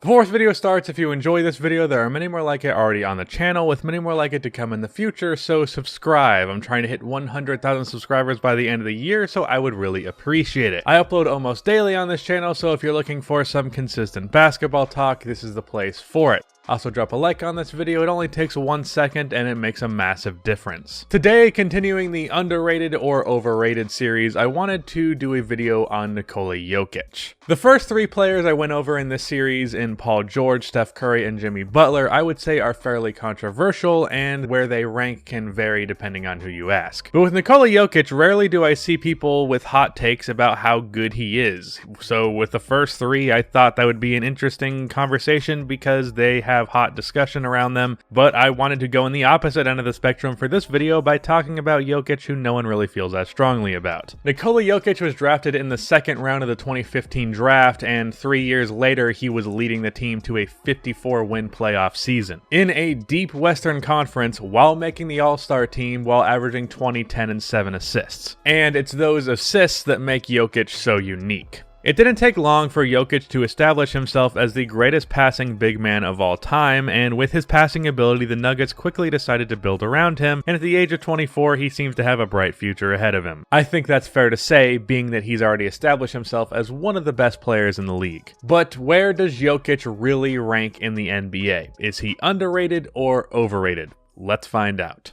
Before this video starts, if you enjoy this video, there are many more like it already on the channel, with many more like it to come in the future, so subscribe. I'm trying to hit 100,000 subscribers by the end of the year, so I would really appreciate it. I upload almost daily on this channel, so if you're looking for some consistent basketball talk, this is the place for it. Also drop a like on this video, it only takes 1 second and it makes a massive difference. Today, continuing the underrated or overrated series, I wanted to do a video on Nikola Jokic. The first 3 players I went over in this series, in Paul George, Steph Curry, and Jimmy Butler, I would say are fairly controversial, and where they rank can vary depending on who you ask. But with Nikola Jokic, rarely do I see people with hot takes about how good he is. So with the first 3, I thought that would be an interesting conversation because they have hot discussion around them, but I wanted to go in the opposite end of the spectrum for this video by talking about Jokic, who no one really feels that strongly about. Nikola Jokic was drafted in the second round of the 2015 draft, and 3 years later he was leading the team to a 54-win playoff season in a deep Western Conference while making the All-Star team while averaging 20, 10, and 7 assists. And it's those assists that make Jokic so unique. It didn't take long for Jokic to establish himself as the greatest passing big man of all time, and with his passing ability, the Nuggets quickly decided to build around him, and at the age of 24, he seems to have a bright future ahead of him. I think that's fair to say, being that he's already established himself as one of the best players in the league. But where does Jokic really rank in the NBA? Is he underrated or overrated? Let's find out.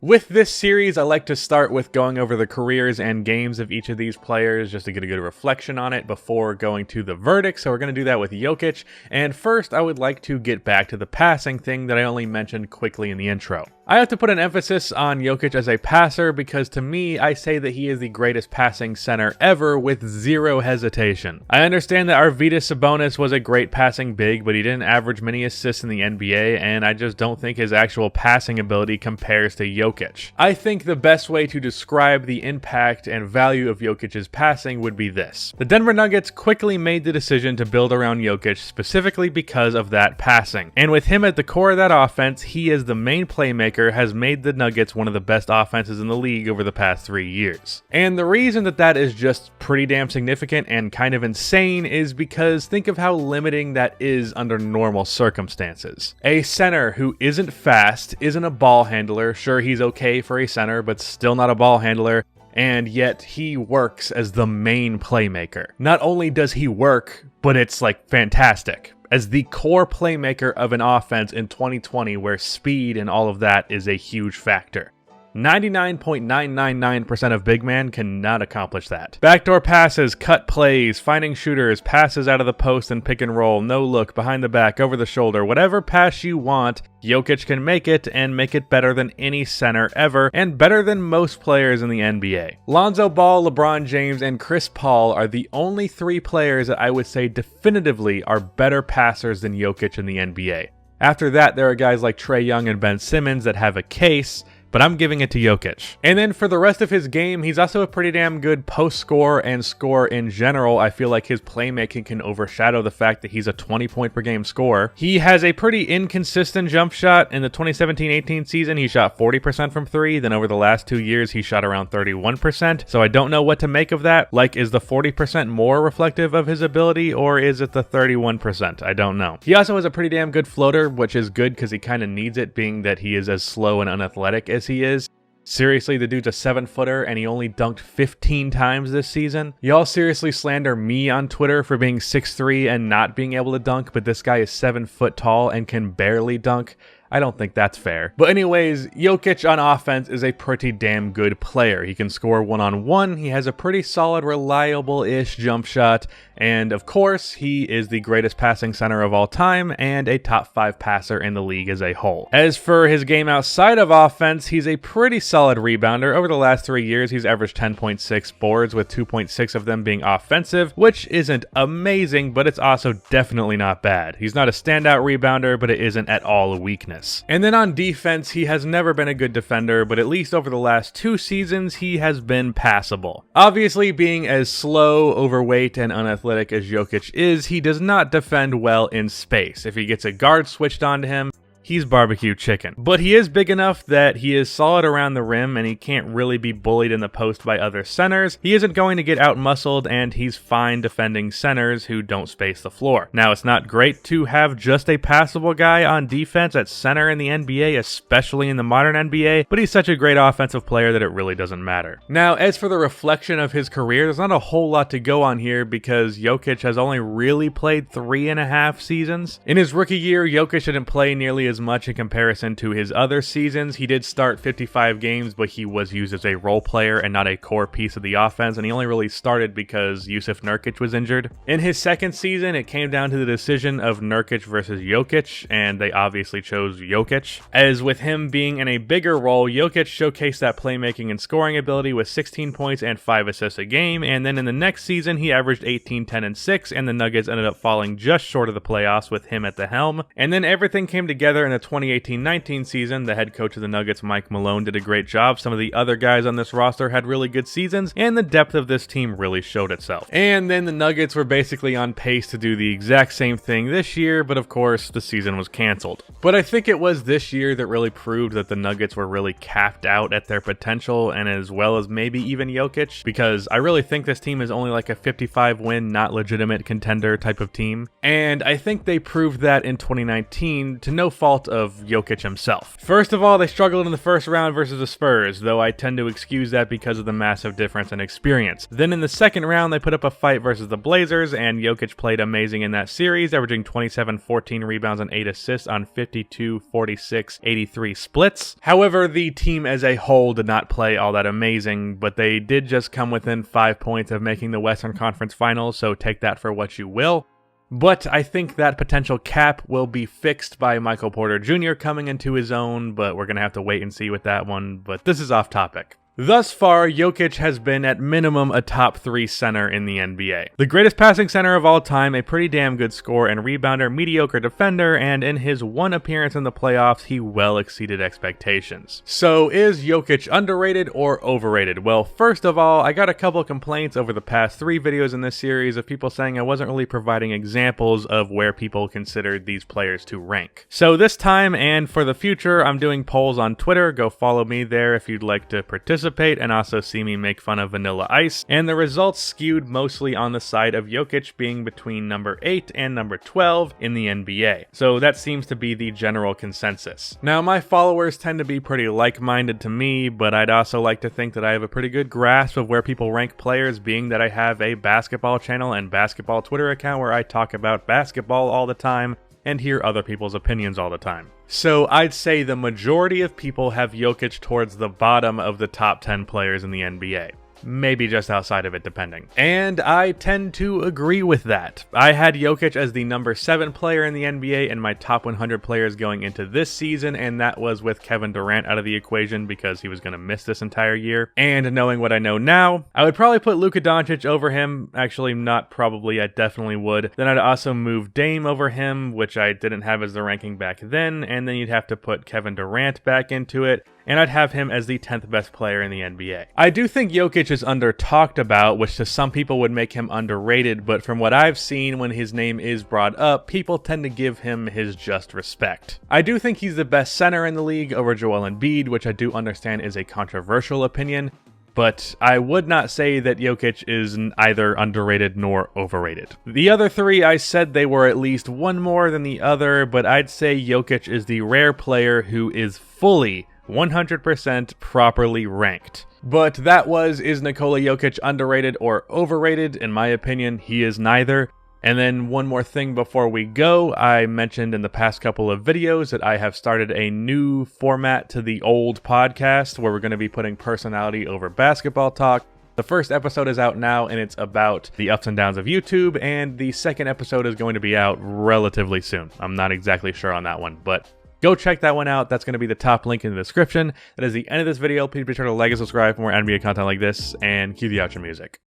With this series, I like to start with going over the careers and games of each of these players just to get a good reflection on it before going to the verdict, so we're going to do that with Jokic. And first, I would like to get back to the passing thing that I only mentioned quickly in the intro. I have to put an emphasis on Jokic as a passer because to me, I say that he is the greatest passing center ever with zero hesitation. I understand that Arvydas Sabonis was a great passing big, but he didn't average many assists in the NBA, and I just don't think his actual passing ability compares to Jokic. I think the best way to describe the impact and value of Jokic's passing would be this. The Denver Nuggets quickly made the decision to build around Jokic specifically because of that passing. And with him at the core of that offense, he is the main playmaker, has made the Nuggets one of the best offenses in the league over the past 3 years. And the reason that is just pretty damn significant and kind of insane is because think of how limiting that is under normal circumstances. A center who isn't fast, isn't a ball handler, sure he's okay for a center, but still not a ball handler, and yet he works as the main playmaker. Not only does he work, but it's like fantastic. As the core playmaker of an offense in 2020 where speed and all of that is a huge factor. 99.999% of big men cannot accomplish that. Backdoor passes, cut plays, finding shooters, passes out of the post and pick and roll, no look, behind the back, over the shoulder, whatever pass you want, Jokic can make it and make it better than any center ever and better than most players in the NBA. Lonzo Ball, LeBron James, and Chris Paul are the only 3 players that I would say definitively are better passers than Jokic in the NBA. After that, there are guys like Trae Young and Ben Simmons that have a case, but I'm giving it to Jokic. And then for the rest of his game, he's also a pretty damn good post scorer and scorer in general. I feel like his playmaking can overshadow the fact that he's a 20-point per game scorer. He has a pretty inconsistent jump shot. In the 2017-18 season, he shot 40% from 3. Then over the last 2 years, he shot around 31%. So I don't know what to make of that. Like, is the 40% more reflective of his ability, or is it the 31%? I don't know. He also has a pretty damn good floater, which is good because he kind of needs it, being that he is as slow and unathletic as he is. Seriously, the dude's a 7-footer and he only dunked 15 times this season. Y'all seriously slander me on Twitter for being 6'3" and not being able to dunk, but this guy is 7 foot tall and can barely dunk. I don't think that's fair. But anyways, Jokic on offense is a pretty damn good player. He can score one-on-one, he has a pretty solid, reliable-ish jump shot, and of course, he is the greatest passing center of all time and a top 5 passer in the league as a whole. As for his game outside of offense, he's a pretty solid rebounder. Over the last 3 years, he's averaged 10.6 boards, with 2.6 of them being offensive, which isn't amazing, but it's also definitely not bad. He's not a standout rebounder, but it isn't at all a weakness. Reminisce. And then on defense, he has never been a good defender, but at least over the last 2 seasons, he has been passable. Obviously, being as slow, overweight, and unathletic as Jokic is, he does not defend well in space. If he gets a guard switched onto him, he's barbecue chicken. But he is big enough that he is solid around the rim and he can't really be bullied in the post by other centers. He isn't going to get out-muscled, and he's fine defending centers who don't space the floor. Now, it's not great to have just a passable guy on defense at center in the NBA, especially in the modern NBA, but he's such a great offensive player that it really doesn't matter. Now, as for the reflection of his career, there's not a whole lot to go on here because Jokic has only really played 3.5 seasons. In his rookie year, Jokic didn't play nearly as much in comparison to his other seasons. He did start 55 games, but he was used as a role player and not a core piece of the offense, and he only really started because Jusuf Nurkic was injured. In his second season, it came down to the decision of Nurkic versus Jokic, and they obviously chose Jokic. As with him being in a bigger role, Jokic showcased that playmaking and scoring ability with 16 points and 5 assists a game, and then in the next season, he averaged 18, 10, and 6, and the Nuggets ended up falling just short of the playoffs with him at the helm. And then everything came together in the 2018-19 season. The head coach of the Nuggets, Mike Malone, did a great job. Some of the other guys on this roster had really good seasons, and the depth of this team really showed itself. And then the Nuggets were basically on pace to do the exact same thing this year, but of course, the season was canceled. But I think it was this year that really proved that the Nuggets were really capped out at their potential, and as well as maybe even Jokic, because I really think this team is only like a 55-win, not legitimate contender type of team. And I think they proved that in 2019 to no fault of Jokic himself. First of all, they struggled in the first round versus the Spurs, though I tend to excuse that because of the massive difference in experience. Then in the second round, they put up a fight versus the Blazers, and Jokic played amazing in that series, averaging 27, 14 rebounds and 8 assists on 52, 46, 83 splits. However, the team as a whole did not play all that amazing, but they did just come within 5 points of making the Western Conference Finals, so take that for what you will. But I think that potential cap will be fixed by Michael Porter Jr. coming into his own, but we're going to have to wait and see with that one, but this is off topic. Thus far, Jokic has been at minimum a top 3 center in the NBA. The greatest passing center of all time, a pretty damn good scorer and rebounder, mediocre defender, and in his one appearance in the playoffs, he well exceeded expectations. So is Jokic underrated or overrated? Well, first of all, I got a couple complaints over the past 3 videos in this series of people saying I wasn't really providing examples of where people considered these players to rank. So this time and for the future, I'm doing polls on Twitter. Go follow me there if you'd like to participate and also see me make fun of Vanilla Ice, and the results skewed mostly on the side of Jokic being between number 8 and number 12 in the NBA. So that seems to be the general consensus. Now, my followers tend to be pretty like-minded to me, but I'd also like to think that I have a pretty good grasp of where people rank players, being that I have a basketball channel and basketball Twitter account where I talk about basketball all the time and hear other people's opinions all the time. So I'd say the majority of people have Jokic towards the bottom of the top 10 players in the NBA. Maybe just outside of it, depending. And I tend to agree with that. I had Jokic as the number 7 player in the NBA in my top 100 players going into this season, and that was with Kevin Durant out of the equation because he was going to miss this entire year. And knowing what I know now, I would probably put Luka Doncic over him. Actually, not probably, I definitely would. Then I'd also move Dame over him, which I didn't have as the ranking back then, and then you'd have to put Kevin Durant back into it, and I'd have him as the 10th best player in the NBA. I do think Jokic is under talked about, which to some people would make him underrated, but from what I've seen when his name is brought up, people tend to give him his just respect. I do think he's the best center in the league over Joel Embiid, which I do understand is a controversial opinion, but I would not say that Jokic is either underrated nor overrated. The other 3, I said they were at least one more than the other, but I'd say Jokic is the rare player who is fully 100% properly ranked. But that is Nikola Jokic underrated or overrated? In my opinion, he is neither. And then one more thing before we go, I mentioned in the past couple of videos that I have started a new format to the old podcast where we're going to be putting personality over basketball talk. The first episode is out now, and it's about the ups and downs of YouTube, and the second episode is going to be out relatively soon. I'm not exactly sure on that one, but go check that one out. That's going to be the top link in the description. That is the end of this video. Please be sure to like and subscribe for more NBA content like this, and cue the outro music.